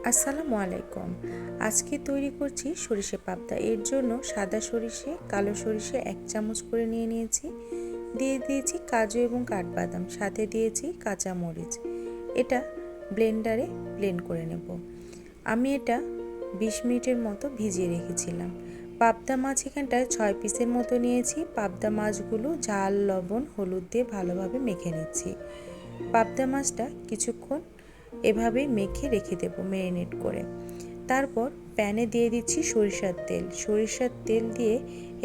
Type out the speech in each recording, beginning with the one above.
আসসালামু আলাইকুম। আজকে তৈরি করছি সরিষে পাবদা। এর জন্য সাদা সরিষে, কালো সরিষে 1 চামচ করে নিয়ে নিয়েছি। দিয়ে দিয়েছি কাজু এবং কাঠবাদাম, সাথে দিয়েছি কাঁচা মরিচ। এটা ব্লেন্ডারে ব্লেন্ড করে নেব। আমি এটা 20 মিনিটের মতো ভিজিয়ে রেখেছিলাম। পাবদা মাছ এখানটায় 6 পিসের মতো নিয়েছি। পাবদা মাছগুলো ঝাল, লবণ, হলুদ দিয়ে ভালোভাবে মেখে নিচ্ছি। পাবদা মাছটা কিছুক্ষণ এভাবেই মেখে রেখে দেব ম্যারিনেট করে। তারপর প্যানে দিয়ে দিচ্ছি সরিষার তেল। সরিষার তেল দিয়ে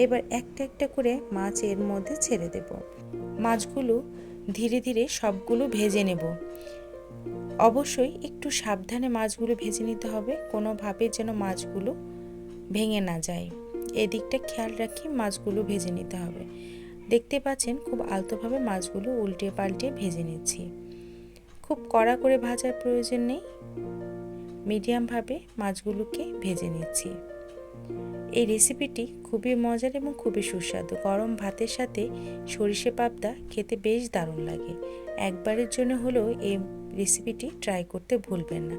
এবার একটা একটা করে মাছ এর মধ্যে ছেড়ে দেব। মাছগুলো ধীরে ধীরে সবগুলো ভেজে নেব। অবশ্যই একটু সাবধানে মাছগুলো ভেজে নিতে হবে, কোনোভাবে যেন মাছগুলো ভেঙে না যায়। এদিকটা খেয়াল রাখি মাছগুলো ভেজে নিতে হবে। দেখতে পাচ্ছেন খুব আলতোভাবে মাছগুলো উল্টে পাল্টে ভেজে নিচ্ছি। খুব কড়া করে ভাজার প্রয়োজন নেই, মিডিয়ামভাবে মাছগুলোকে ভেজে নিচ্ছি। এই রেসিপিটি খুবই মজার এবং খুবই সুস্বাদু। গরম ভাতের সাথে সরিষে পাবদা খেতে বেশ দারুণ লাগে। একবারের জন্য হলেও এই রেসিপিটি ট্রাই করতে ভুলবেন না।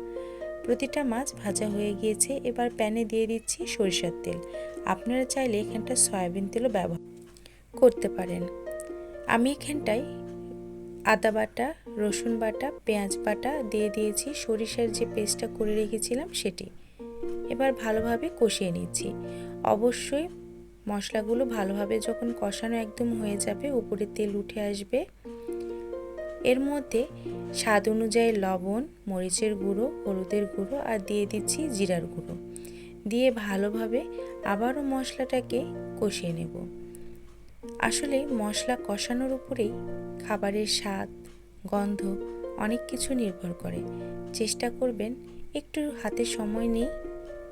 প্রতিটা মাছ ভাজা হয়ে গিয়েছে। এবার প্যানে দিয়ে দিচ্ছি সরিষার তেল। আপনারা চাইলে এখানটা সয়াবিন তেলও ব্যবহার করতে পারেন। আমি এখানটায় আদা বাটা, রসুন বাটা, পেঁয়াজ বাটা দিয়ে দিয়েছি, সরিষার যে পেস্টটা করে রেখেছিলাম সেটি। এবার ভালোভাবে কষিয়ে নিচ্ছি। অবশ্যই মশলাগুলো ভালোভাবে যখন কষানো একদম হয়ে যাবে, উপরে তেল উঠে আসবে, এর মধ্যে স্বাদ অনুযায়ী লবণ, মরিচের গুঁড়ো, হলুদের গুঁড়ো আর দিয়ে দিচ্ছি জিরার গুঁড়ো। দিয়ে ভালোভাবে আবারও মশলাটাকে কষিয়ে নেব। আসলে মশলা কষানোর উপরেই খাবারের স্বাদ, গন্ধ অনেক কিছু নির্ভর করে। চেষ্টা করবেন একটু হাতে সময় নিয়ে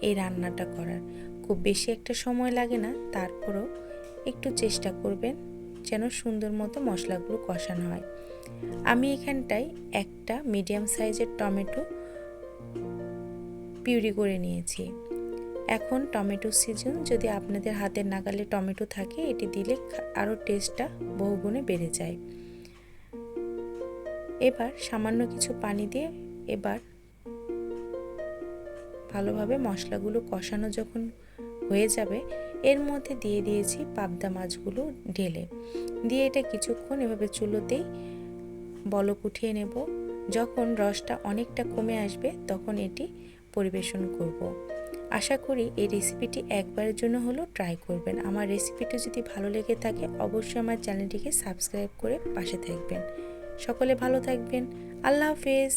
এই রান্নাটা করার। খুব বেশি একটা সময় লাগে না, তারপরও একটু চেষ্টা করবেন যেন সুন্দর মতো মশলাগুলো কষানো হয়। আমি এখানটায় একটা মিডিয়াম সাইজের টমেটো পিউরি করে নিয়েছি। এখন টমেটো সিজন, যদি আপনাদের হাতের নাগালে টমেটো থাকে এটি দিলে আরও টেস্টটা বহুগুণে বেড়ে যায়। এবার সামান্য কিছু পানি দিয়ে এবার ভালোভাবে মশলাগুলো কষানো যখন হয়ে যাবে, এর মধ্যে দিয়ে দিয়েছি পাবদা মাছগুলো ঢেলে দিয়ে এটা কিছুক্ষণ এভাবে চুলোতেই বলক উঠিয়ে নেব। যখন রসটা অনেকটা কমে আসবে তখন এটি পরিবেশন করব। আশা করি এই রেসিপিটি একবারের জন্য হলেও ট্রাই করবেন। আমার রেসিপিটি যদি ভালো লেগে থাকে অবশ্যই আমার চ্যানেলটিকে সাবস্ক্রাইব করে পাশে থাকবেন। সকলে ভালো থাকবেন। আল্লাহ হাফেজ।